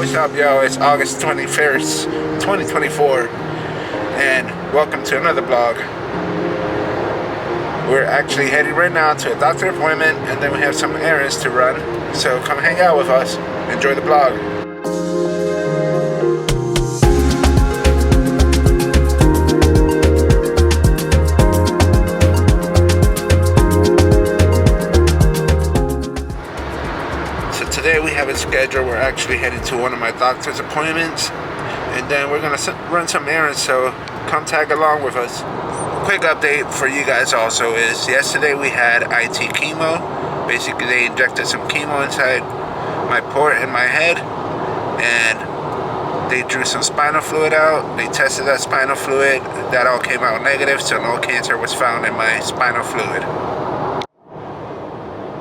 What's up, yo? It's August 21st, 2024, and welcome to another vlog. We're actually heading right now to a doctor appointment, and then we have some errands to run. So come hang out with us. Enjoy the vlog. Today we have a schedule. We're actually heading to one of my doctor's appointments, and then we're gonna run some errands, so come tag along with us. Quick update for you guys also is yesterday we had IT chemo. Basically they injected some chemo inside my port in my head, and they drew some spinal fluid out. They tested that spinal fluid. That all came out negative, so no cancer was found in my spinal fluid.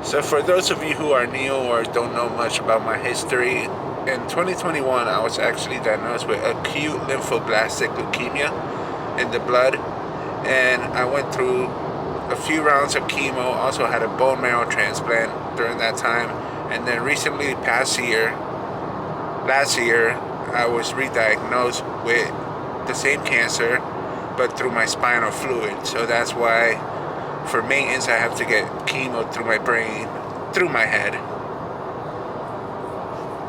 So for those of you who are new or don't know much about my history, in 2021 I was actually diagnosed with acute lymphoblastic leukemia in the blood, and I went through a few rounds of chemo, also had a bone marrow transplant during that time, and then recently last year I was re-diagnosed with the same cancer but through my spinal fluid. So that's why for maintenance, I have to get chemo through my brain, through my head,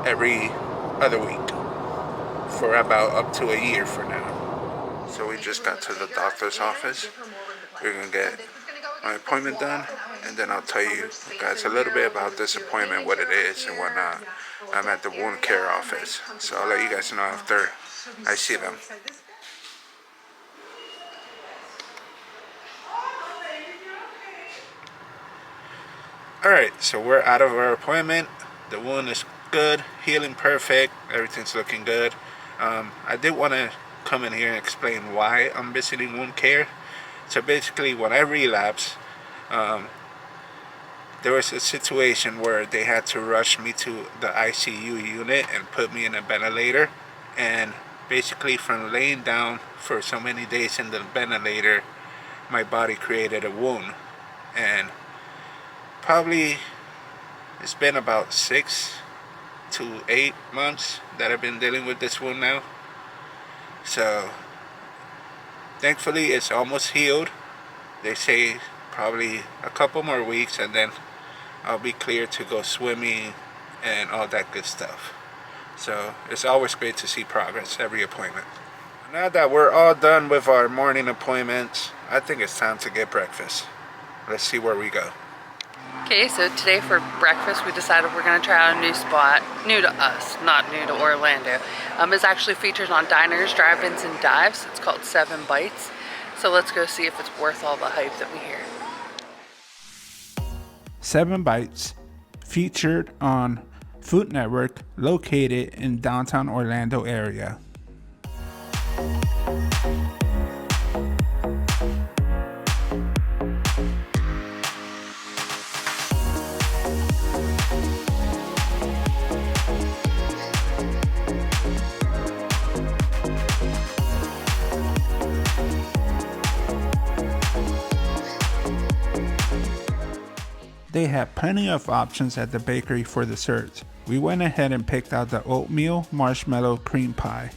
every other week for about up to a year for now. So we just got to the doctor's office. We're gonna get my appointment done, and then I'll tell you guys a little bit about this appointment, what it is and whatnot. I'm at the wound care office, so I'll let you guys know after I see them. Alright, so we're out of our appointment. The wound is good, healing perfect, everything's looking good. I did want to come in here and explain why I'm visiting wound care. So basically, when I relapsed, there was a situation where they had to rush me to the ICU unit and put me in a ventilator. And basically, from laying down for so many days in the ventilator, my body created a wound. And probably it's been about 6 to 8 months that I've been dealing with this wound now. So thankfully it's almost healed. They say probably a couple more weeks and then I'll be clear to go swimming and all that good stuff. So it's always great to see progress every appointment. Now that we're all done with our morning appointments, I think it's time to get breakfast. Let's see where we go. Okay, so today for breakfast we decided we're going to try out a new spot, new to us, not new to Orlando. It's actually featured on diners, drive-ins, and dives. It's called 7 Bites. So let's go see if it's worth all the hype that we hear. 7 Bites, featured on Food Network, located in downtown Orlando area. They had plenty of options at the bakery for desserts. We went ahead and picked out the oatmeal marshmallow cream pie.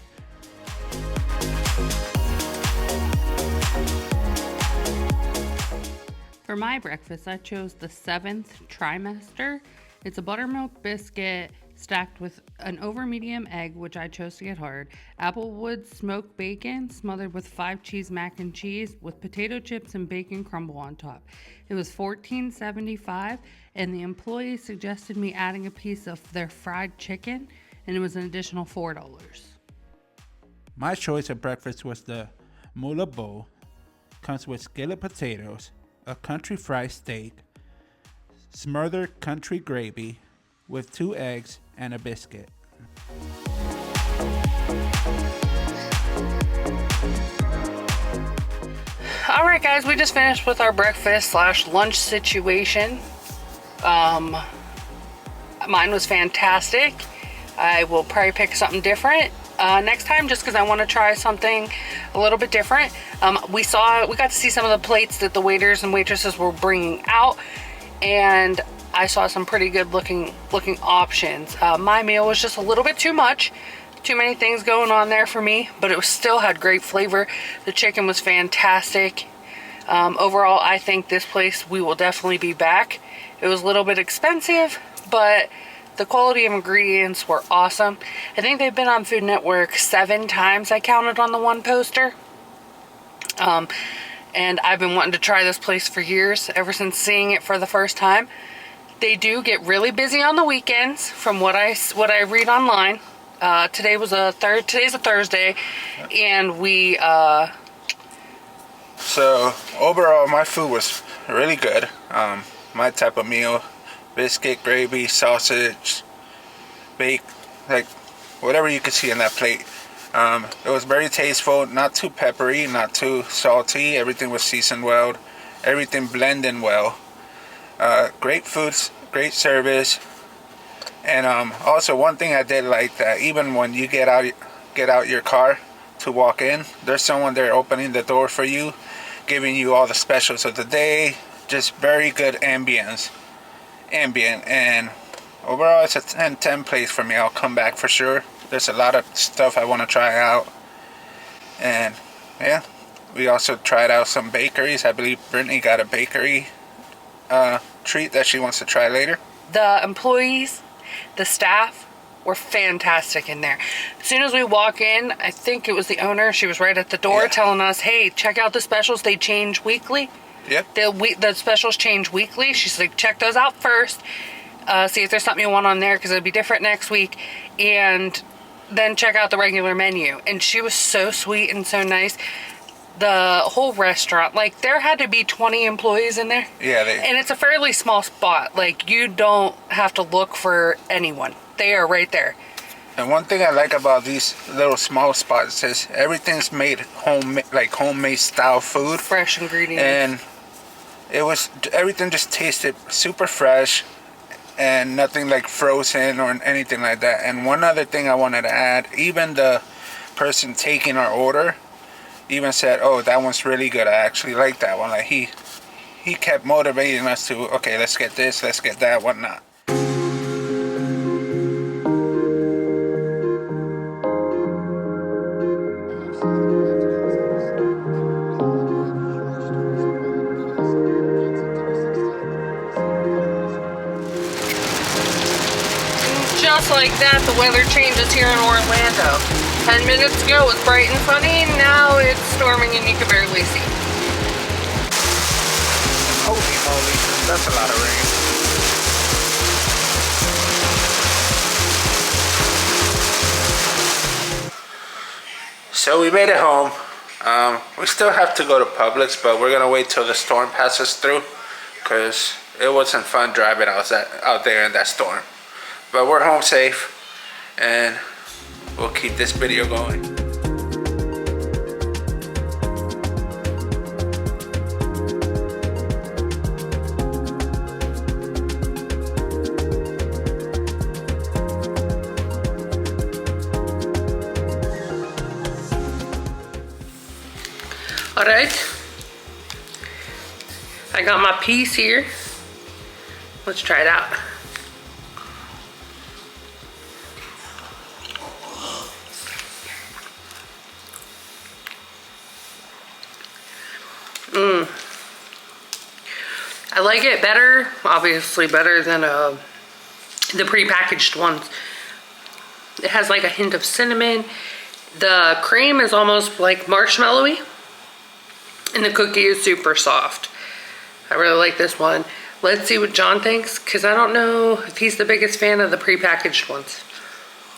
For my breakfast, I chose the 7th trimester. It's a buttermilk biscuit stacked with an over medium egg, which I chose to get hard, applewood smoked bacon smothered with 5 cheese mac and cheese with potato chips and bacon crumble on top. It was $14.75, and the employee suggested me adding a piece of their fried chicken, and it was an additional $4. My choice of breakfast was the Moolah Bowl. Comes with skillet potatoes, a country fried steak, smothered country gravy with 2 eggs and a biscuit. Alright guys, we just finished with our breakfast / lunch situation. Mine was fantastic. I will probably pick something different next time, just because I want to try something a little bit different. We got to see some of the plates that the waiters and waitresses were bringing out, and I saw some pretty good looking options. My meal was just a little bit too much. Too many things going on there for me, but it still had great flavor. The chicken was fantastic. Overall, I think this place, we will definitely be back. It was a little bit expensive, but the quality of ingredients were awesome. I think they've been on Food Network 7 times, I counted on the one poster. And I've been wanting to try this place for years, ever since seeing it for the first time. They do get really busy on the weekends, from what I read online. Today's a Thursday, and we So overall, my food was really good. My type of meal: biscuit, gravy, sausage, bake, like whatever you could see in that plate. It was very tasteful, not too peppery, not too salty. Everything was seasoned well, everything blending well. Great foods, great service. And also one thing I did like, that even when you get out your car to walk in, there's someone there opening the door for you, giving you all the specials of the day. Just very good ambient. And overall, it's a 10/10 place for me. I'll come back for sure. There's a lot of stuff I want to try out. And yeah, we also tried out some bakeries. I believe Brittany got a bakery treat that she wants to try later. the employees, the staff were fantastic in there. As soon as we walk in, I think it was the owner, she was right at the door telling us, hey, check out the specials, they change weekly. Yep. The specials change weekly. She's like, check those out first, see if there's something you want on there, because it'll be different next week, and then check out the regular menu. And she was so sweet and so nice. The whole restaurant, like, there had to be 20 employees in there. Yeah, and it's a fairly small spot. Like, you don't have to look for anyone. They are right there. And one thing I like about these little small spots is everything's made homemade style food. Fresh ingredients. And everything just tasted super fresh and nothing like frozen or anything like that. And one other thing I wanted to add, even the person taking our order even said, oh, that one's really good. I actually like that one. Like he kept motivating us to, okay, let's get this, let's get that, whatnot. Just like that, the weather changes here in Orlando. 10 minutes ago it was bright and sunny, now it's storming and you can barely see. Holy moly, that's a lot of rain. So we made it home. We still have to go to Publix, but we're gonna wait till the storm passes through, because it wasn't fun driving out there in that storm. But we're home safe, and we'll keep this video going. All right, I got my piece here. Let's try it out. I like it better, obviously better than the prepackaged ones. It has like a hint of cinnamon. The cream is almost like marshmallowy, and the cookie is super soft. I really like this one. Let's see what John thinks, because I don't know if he's the biggest fan of the prepackaged ones.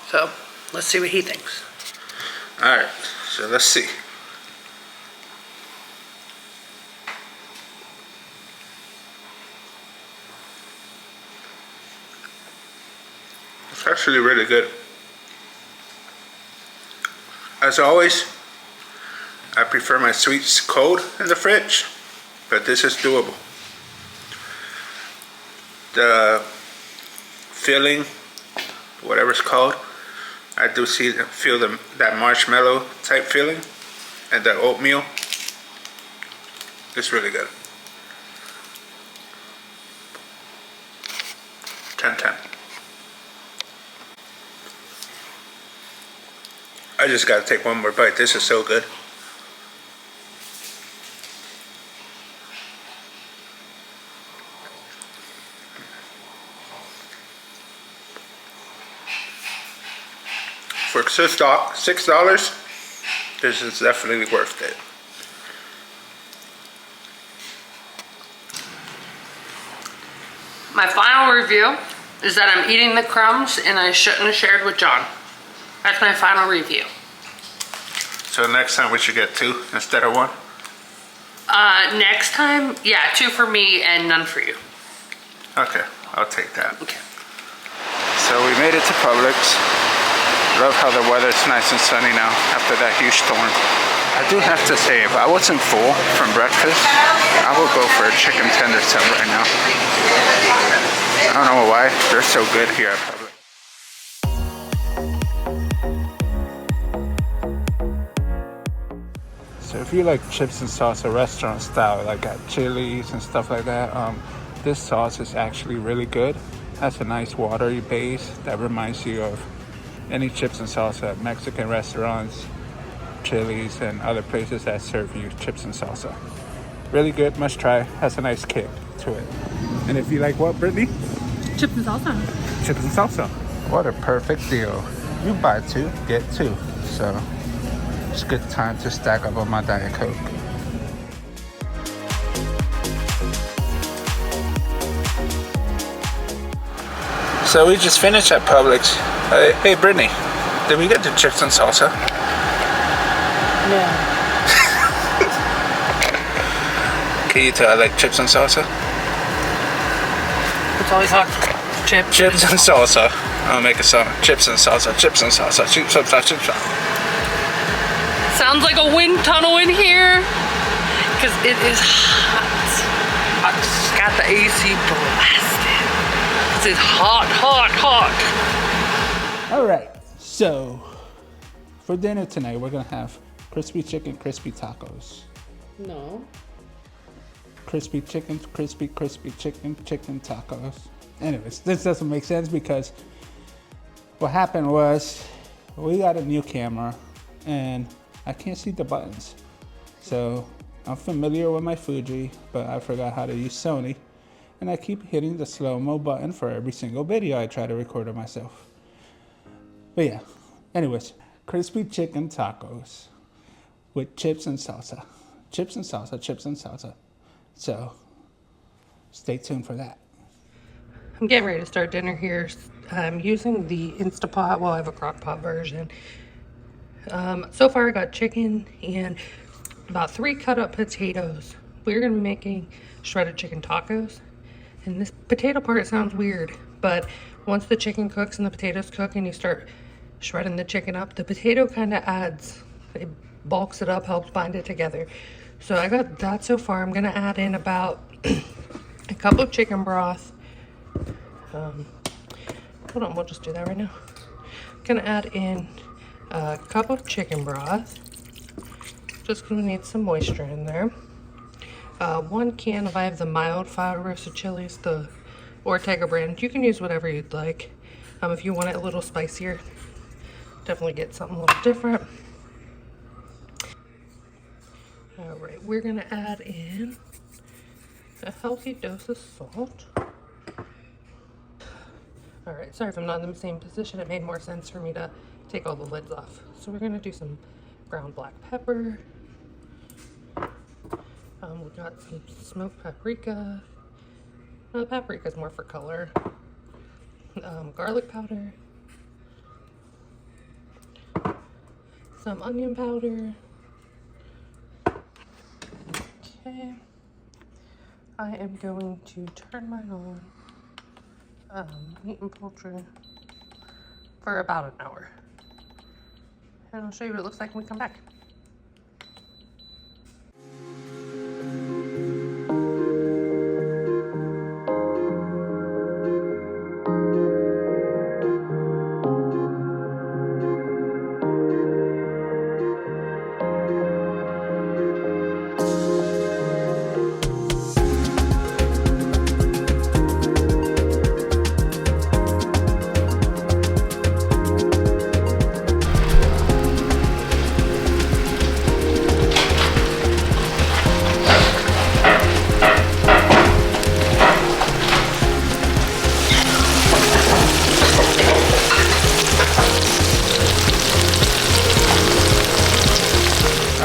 So let's see what he thinks. All right, so let's see. It's actually really good. As always, I prefer my sweets cold in the fridge, but this is doable. The filling, whatever it's called, I do feel that marshmallow type feeling, and the oatmeal. It's really good. 10/10. I just gotta take one more bite. This is so good. For $6, this is definitely worth it. My final review is that I'm eating the crumbs and I shouldn't have shared with John. That's my final review. So next time we should get 2 instead of 1? Next time, yeah, 2 for me and none for you. Okay, I'll take that. Okay. So we made it to Publix. Love how the weather's nice and sunny now after that huge storm. I do have to say, if I wasn't full from breakfast, I would go for a chicken tender sub right now. I don't know why, they're so good here at Publix. So if you like chips and salsa restaurant style, like at Chili's and stuff like that, this sauce is actually really good. Has a nice watery base that reminds you of any chips and salsa at Mexican restaurants, Chili's, and other places that serve you chips and salsa. Really good, must try. Has a nice kick to it. And if you like what, Brittany? Chips and salsa. Chips and salsa. What a perfect deal. You buy 2, get 2. So it's a good time to stack up on my Diet Coke. So we just finished at Publix. Hey Brittany, did we get the chips and salsa? No. Can you tell I like chips and salsa? It's always hot. Chips. Chips and salsa. I'll make a song. Chips and salsa, chips and salsa, chips and salsa, chips and salsa. Sounds like a wind tunnel in here. Because it is hot. I just got the AC blasted. This is hot, hot, hot. All right, so for dinner tonight, we're gonna have crispy chicken, crispy tacos. No. Crispy chicken, crispy chicken, chicken tacos. Anyways, this doesn't make sense because what happened was we got a new camera and I can't see the buttons. So I'm familiar with my Fuji, but I forgot how to use Sony. And I keep hitting the slow-mo button for every single video I try to record of myself. But yeah, anyways, crispy chicken tacos with chips and salsa. Chips and salsa, chips and salsa. So stay tuned for that. I'm getting ready to start dinner here. I'm using the Instapot. Well, I have a crock pot version. So far I got chicken and about 3 cut up potatoes. We're gonna be making shredded chicken tacos. And this potato part sounds weird, but once the chicken cooks and the potatoes cook and you start shredding the chicken up, the potato kind of it bulks it up, helps bind it together. So I got that so far. I'm gonna add in about a cup of chicken broth. Hold on, we'll just do that right now. I'm gonna add in a cup of chicken broth, just gonna need some moisture in there. 1 can if I have the mild fire roasted chilies, the Ortega brand. You can use whatever you'd like. If you want it a little spicier, definitely get something a little different. All right, we're gonna add in a healthy dose of salt. All right, sorry if I'm not in the same position. It made more sense for me to take all the lids off. So we're gonna do some ground black pepper. We got some smoked paprika. No, paprika is more for color. Garlic powder. Some onion powder. Okay. I am going to turn mine on meat and poultry for about an hour. And I'll show you what it looks like when we come back.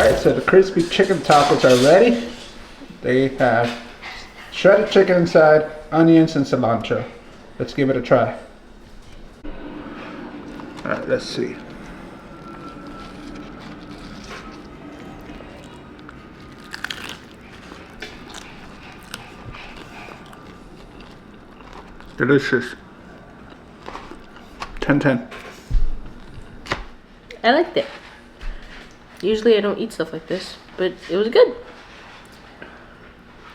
Alright, so the crispy chicken tacos are ready. They have shredded chicken inside, onions, and cilantro. Let's give it a try. Alright, let's see. Delicious. 10/10. I liked it. Usually I don't eat stuff like this, but it was good.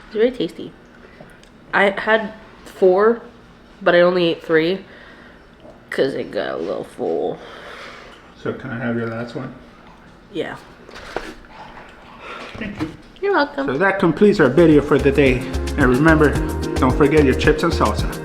It's very tasty. I had 4, but I only ate 3 because it got a little full. So can I have your last one? Yeah. Thank you. You're welcome. So that completes our video for the day. And remember, don't forget your chips and salsa.